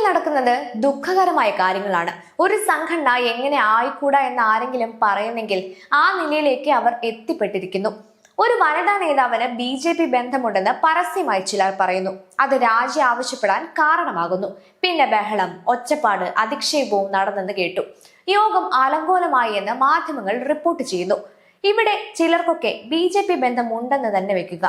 നടക്കുന്നത് ദുഃഖകരമായ കാര്യങ്ങളാണ്. ഒരു സംഘടന എങ്ങനെ ആയിക്കൂടാ എന്ന് ആരെങ്കിലും പറയുന്നെങ്കിൽ ആ നിലയിലേക്ക് അവർ എത്തിപ്പെട്ടിരിക്കുന്നു. ഒരു വനിതാ നേതാവിന് BJP ബന്ധമുണ്ടെന്ന് പരസ്യമായി ചിലർ പറയുന്നു. അത് രാജി ആവശ്യപ്പെടാൻ കാരണമാകുന്നു. പിന്നെ ബഹളം, ഒച്ചപ്പാട്, അധിക്ഷേപവും നടന്നെന്ന് കേട്ടു. യോഗം അലങ്കോലമായി എന്ന് മാധ്യമങ്ങൾ റിപ്പോർട്ട് ചെയ്യുന്നു. ഇവിടെ ചിലർക്കൊക്കെ BJP ബന്ധമുണ്ടെന്ന് തന്നെ വെക്കുക.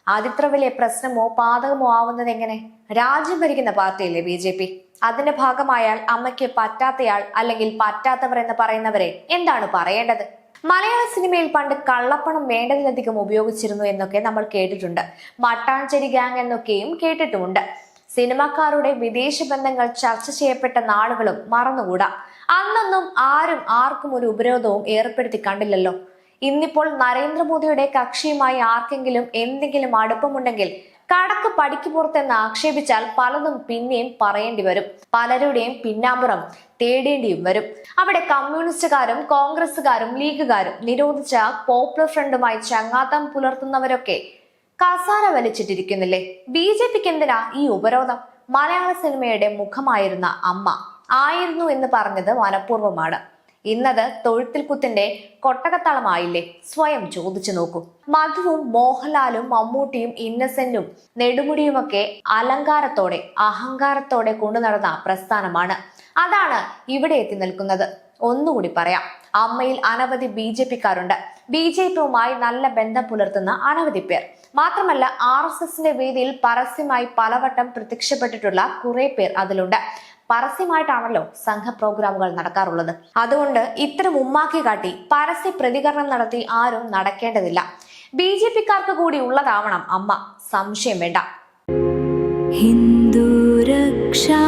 അതിത്ര വലിയ പ്രശ്നമോ പാതകമോ ആവുന്നത് എങ്ങനെ? രാജ്യം ഭരിക്കുന്ന പാർട്ടിയല്ലേ BJP. അതിന്റെ ഭാഗമായാൽ അമ്മയ്ക്ക് പറ്റാത്തയാൾ അല്ലെങ്കിൽ പറ്റാത്തവർ എന്ന് പറയുന്നവരെ എന്താണ് പറയേണ്ടത്? മലയാള സിനിമയിൽ പണ്ട് കള്ളപ്പണം വേണ്ടതിലധികം ഉപയോഗിച്ചിരുന്നു എന്നൊക്കെ നമ്മൾ കേട്ടിട്ടുണ്ട്. മട്ടാഞ്ചേരി ഗ്യാങ് എന്നൊക്കെയും കേട്ടിട്ടുമുണ്ട്. സിനിമാക്കാരുടെ വിദേശ ബന്ധങ്ങൾ ചർച്ച ചെയ്യപ്പെട്ട നാളുകളും മറന്നുകൂടാ. അന്നൊന്നും ആരും ആർക്കും ഒരു ഉപരോധവും ഏർപ്പെടുത്തി കണ്ടില്ലല്ലോ. ഇന്നിപ്പോൾ നരേന്ദ്രമോദിയുടെ കക്ഷിയുമായി ആർക്കെങ്കിലും എന്തെങ്കിലും അടുപ്പമുണ്ടെങ്കിൽ കടക്ക് പടിക്ക് പുറത്തെന്ന് ആക്ഷേപിച്ചാൽ പലതും പിന്നെയും പറയേണ്ടി വരും. പലരുടെയും പിന്നാമ്പുറം തേടേണ്ടിയും വരും. അവിടെ കമ്മ്യൂണിസ്റ്റുകാരും കോൺഗ്രസുകാരും ലീഗുകാരും നിരോധിച്ച പോപ്പുലർ ഫ്രണ്ടുമായി ചങ്ങാത്തം പുലർത്തുന്നവരൊക്കെ കസാര വലിച്ചിട്ടിരിക്കുന്നില്ലേ? BJPക്ക് എന്തിനാ ഈ ഉപരോധം? മലയാള സിനിമയുടെ മുഖമായിരുന്ന അമ്മ ആയിരുന്നു എന്ന് പറഞ്ഞത് മനഃപൂർവ്വമാണ്. ഇന്നത് തൊഴുത്തിൽ കുത്തിന്റെ കൊട്ടകത്തളമായില്ലേ? സ്വയം ചോദിച്ചു നോക്കൂ. മധുവും മോഹൻലാലും മമ്മൂട്ടിയും ഇന്നസെന്റും നെടുമുടിയുമൊക്കെ അലങ്കാരത്തോടെ അഹങ്കാരത്തോടെ കൊണ്ടു നടന്ന പ്രസ്ഥാനമാണ്. അതാണ് ഇവിടെ എത്തി നിൽക്കുന്നത്. ഒന്നുകൂടി പറയാം, അമ്മയിൽ അനവധി BJPക്കാരുണ്ട്. BJPയുമായി നല്ല ബന്ധം പുലർത്തുന്ന അനവധി പേർ. മാത്രമല്ല RSSന്റെ വേദിയിൽ പരസ്യമായി പലവട്ടം പ്രത്യക്ഷപ്പെട്ടിട്ടുള്ള കുറെ പേർ അതിലുണ്ട്. പരസ്യമായിട്ടാണല്ലോ സംഘ പ്രോഗ്രാമുകൾ നടക്കാറുള്ളത്. അതുകൊണ്ട് ഇത്തരം ഉമ്മാക്കി കാട്ടി പരസ്യ പ്രതികരണം നടത്തി ആരും നടക്കേണ്ടതില്ല. BJPക്കാർക്ക് കൂടി ഉള്ളതാവണം അമ്മ, സംശയം വേണ്ട. ഹിന്ദു രക്ഷാ